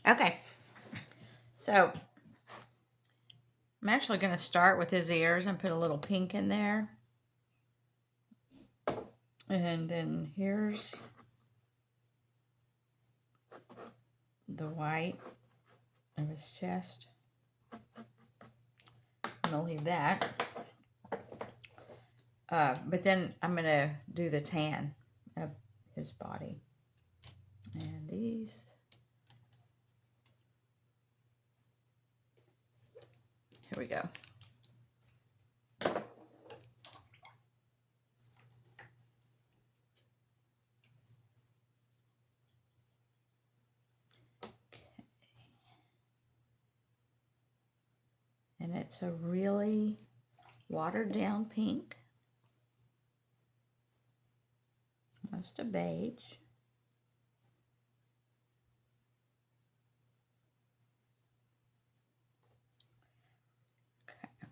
Okay, so I'm actually going to start with his ears and put a little pink in there. And then here's the white of his chest. I'm going to leave that. But then I'm going to do the tan of his body. And these. Here we go. And it's a really watered down pink. Almost a beige. Okay.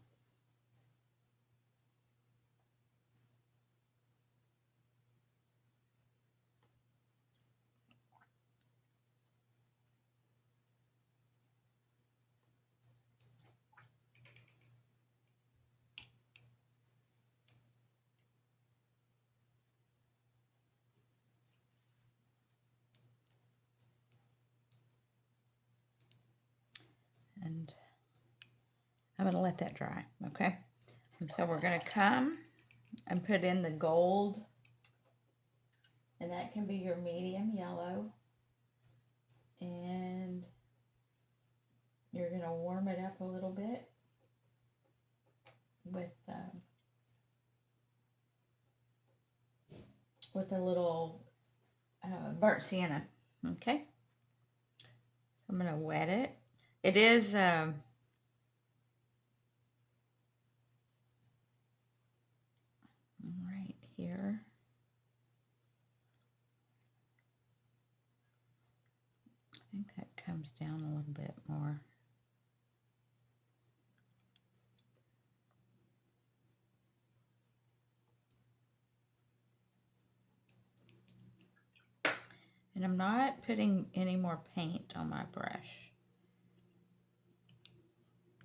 And I'm going to let that dry, okay? And so we're going to come and put in the gold, and that can be your medium yellow. And you're going to warm it up a little bit with a little burnt sienna, okay? So I'm going to wet it. It is right here. I think that comes down a little bit more. And I'm not putting any more paint on my brush.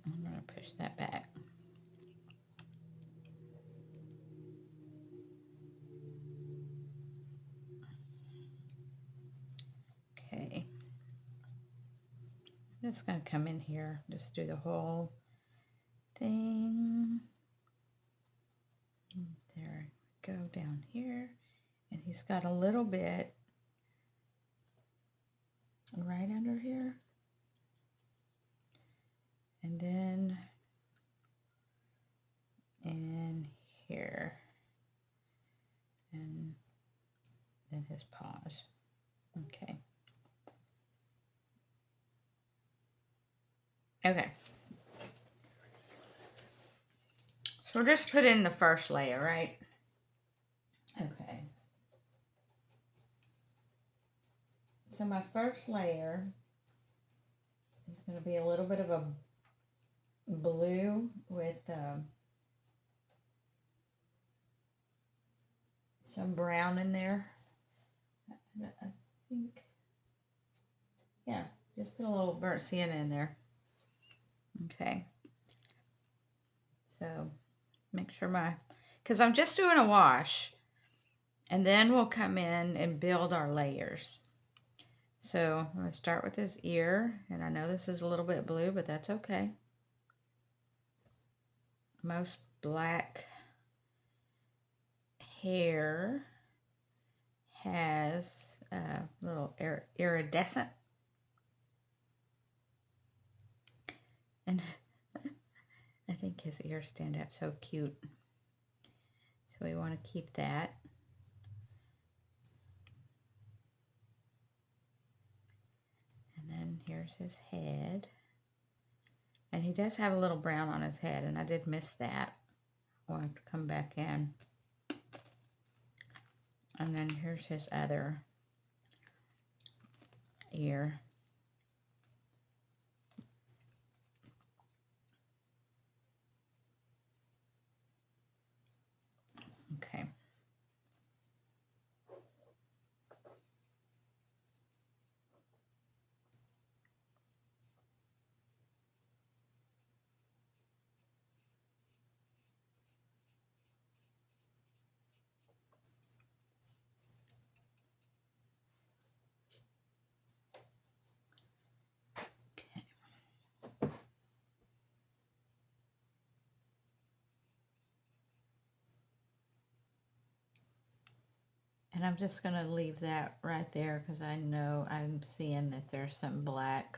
I'm going to push that back. Okay. I'm just going to come in here, just do the whole thing. There we go, down here. And he's got a little bit right under here. And then in here. And then his paws. Okay. Okay. So we're just put in the first layer, right? Okay. So my first layer is going to be a little bit of a blue with some brown in there. I think, yeah, just put a little burnt sienna in there. Okay. So make sure because I'm just doing a wash, and then we'll come in and build our layers. So I'm going to start with his ear, and I know this is a little bit blue, but that's okay. Most black hair has a little iridescent, and I think his ears stand up so cute. So we want to keep that. And then here's his head. And he does have a little brown on his head, and I did miss that. I'll have to come back in. And then here's his other ear. Okay. And I'm just going to leave that right there because I know I'm seeing that there's some black.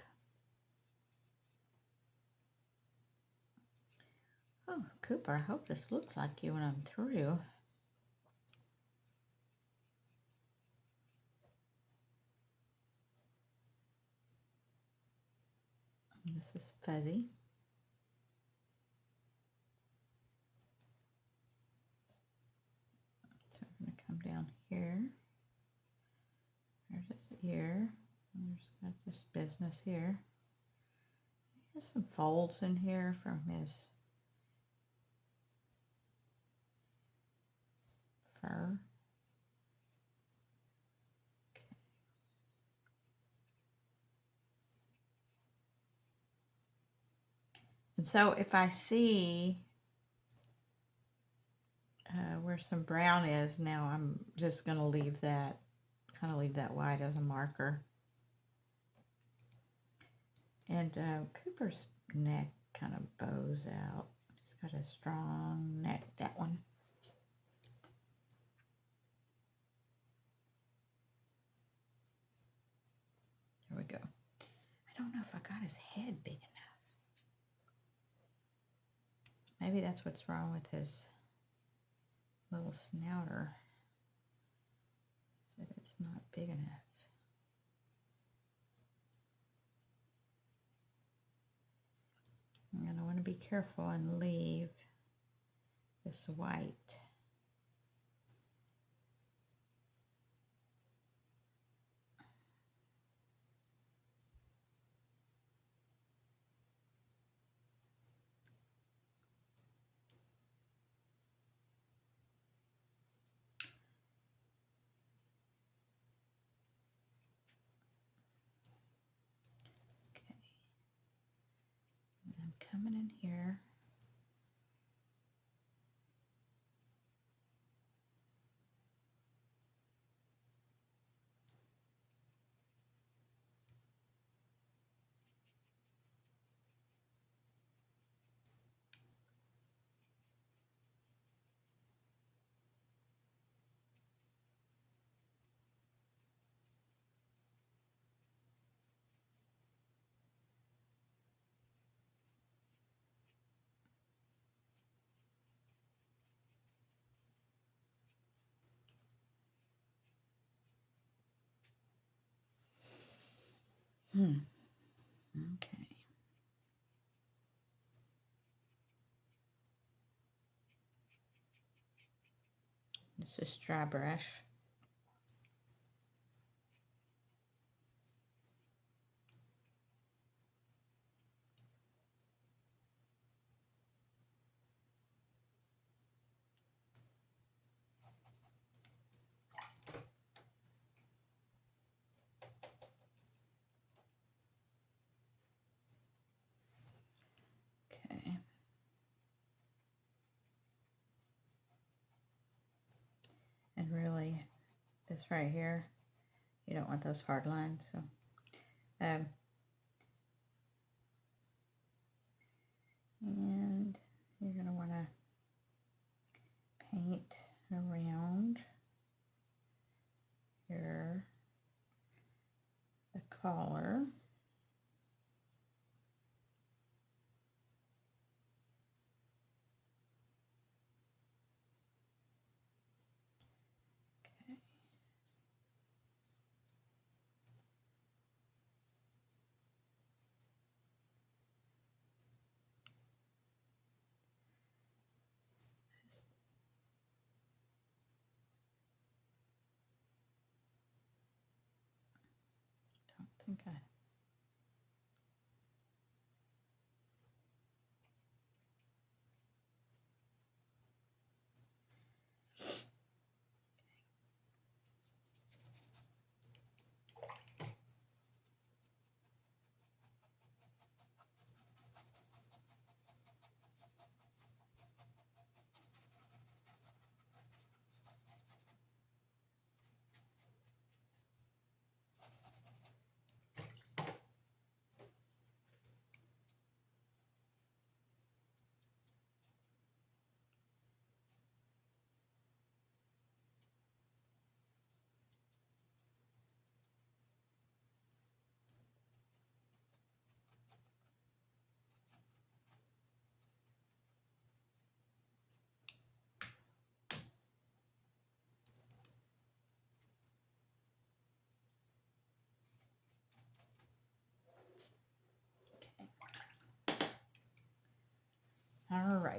Oh, Cooper, I hope this looks like you when I'm through. This is fuzzy. So I'm going to come down here. There's his ear. And there's got this business here. He has some folds in here from his fur. Okay. And so if I see where some brown is, now I'm just going to leave that, kind of leave that white as a marker. And Cooper's neck kind of bows out. He's got a strong neck, that one. There we go. I don't know if I got his head big enough. Maybe that's what's wrong with his little snouter. So it's not big enough. And I want to be careful and leave this white. Okay. And I'm coming in here. Okay. This is dry brush. Okay. And really, this right here, you don't want those hard lines. So, and you're going to want to paint around here the collar. Okay. Don't think I.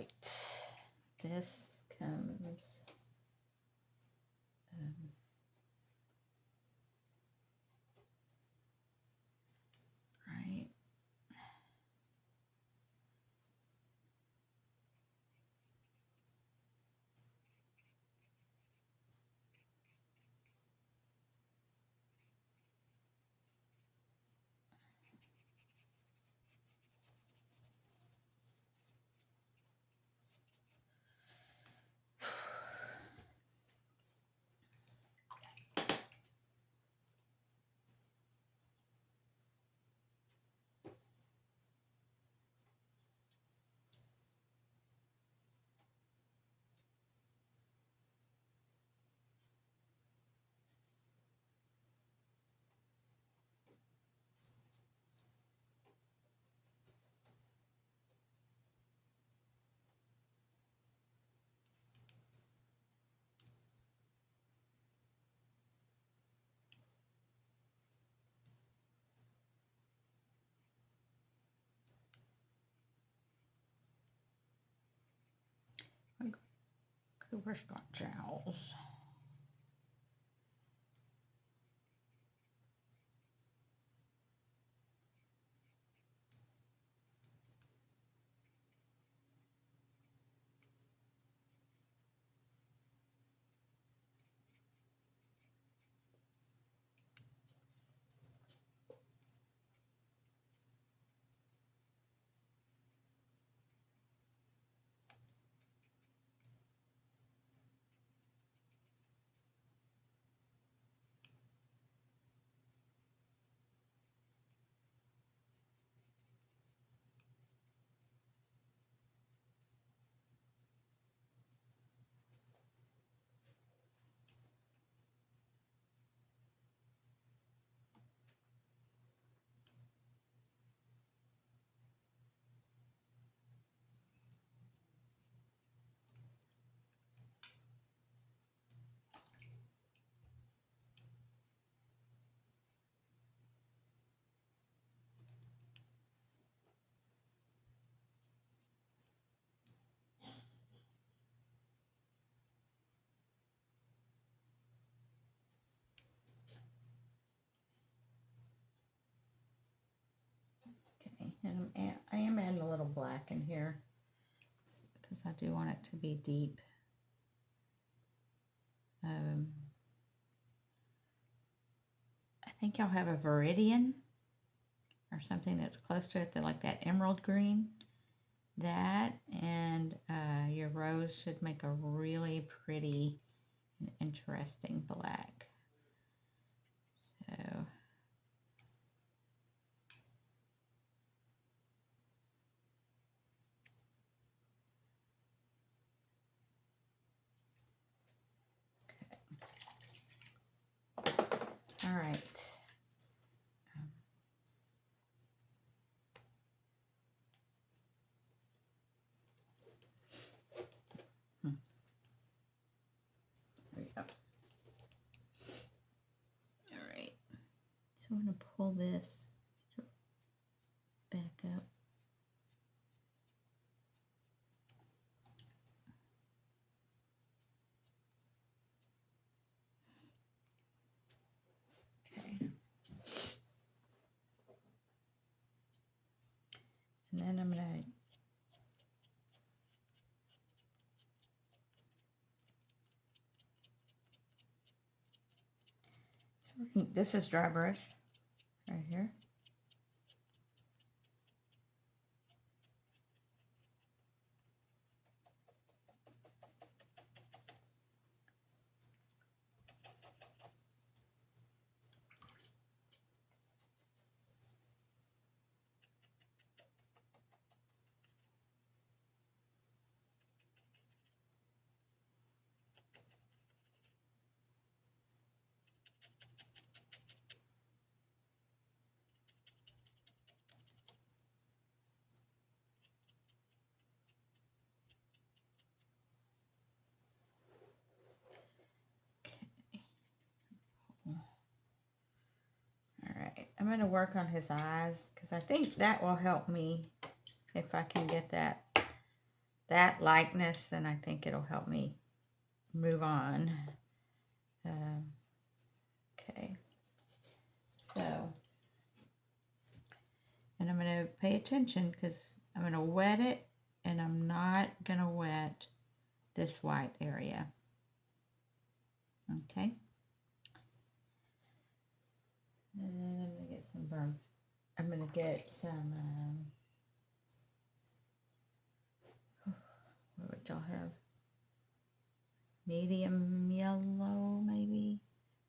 right. This comes right. Cooper Scott jowls. Okay, and I am adding a little black in here because I do want it to be deep. I think y'all have a Viridian or something that's close to it, that like that emerald green. That and your rose should make a really pretty and interesting black. So all right. There we go. All right. So I'm going to pull this back up. Okay. And then I'm going to this is dry brush right here. All right, I'm going to work on his eyes because I think that will help me if I can get that that likeness, then I think it'll help me move on. Okay, so, and I'm going to pay attention because I'm going to wet it, and I'm not going to wet this white area. Okay. And then I'm going to get some burn. I'm going to get some, what would y'all have? Medium yellow, maybe?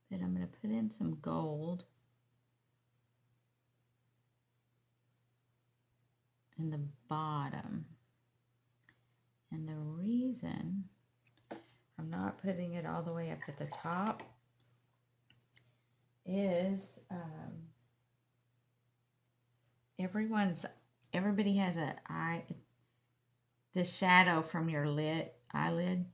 But I'm going to put in some gold in the bottom. And the reason I'm not putting it all the way up at the top is everybody has the shadow from your eyelid.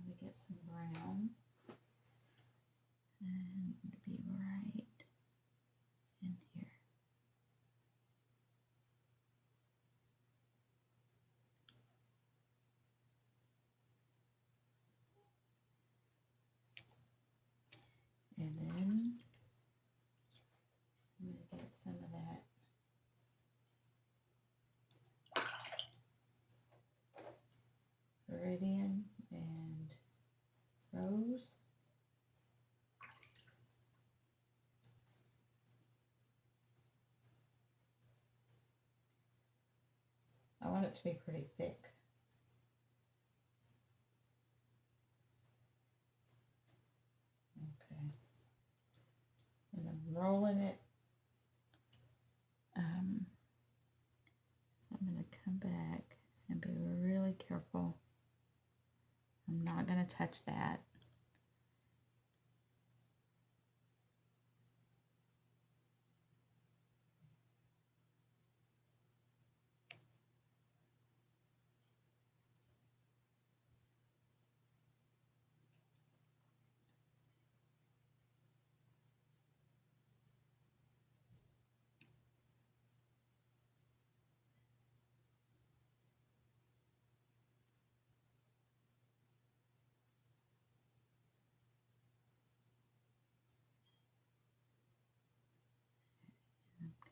We get some brown and be right in here. And then I'm going to get some of that Viridian and Rose. I want it to be pretty thick. Okay. And I'm rolling it. So I'm going to come back and be really careful. I'm not going to touch that.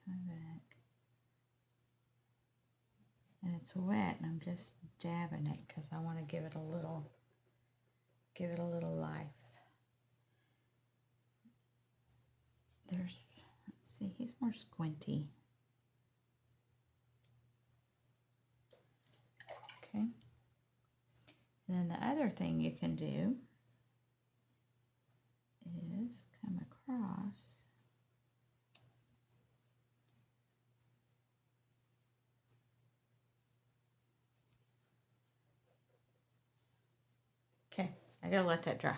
Come back. And it's wet, and I'm just dabbing it because I want to give it a little life. Let's see, he's more squinty. Okay. And then the other thing you can do is come across. Okay, I gotta let that dry.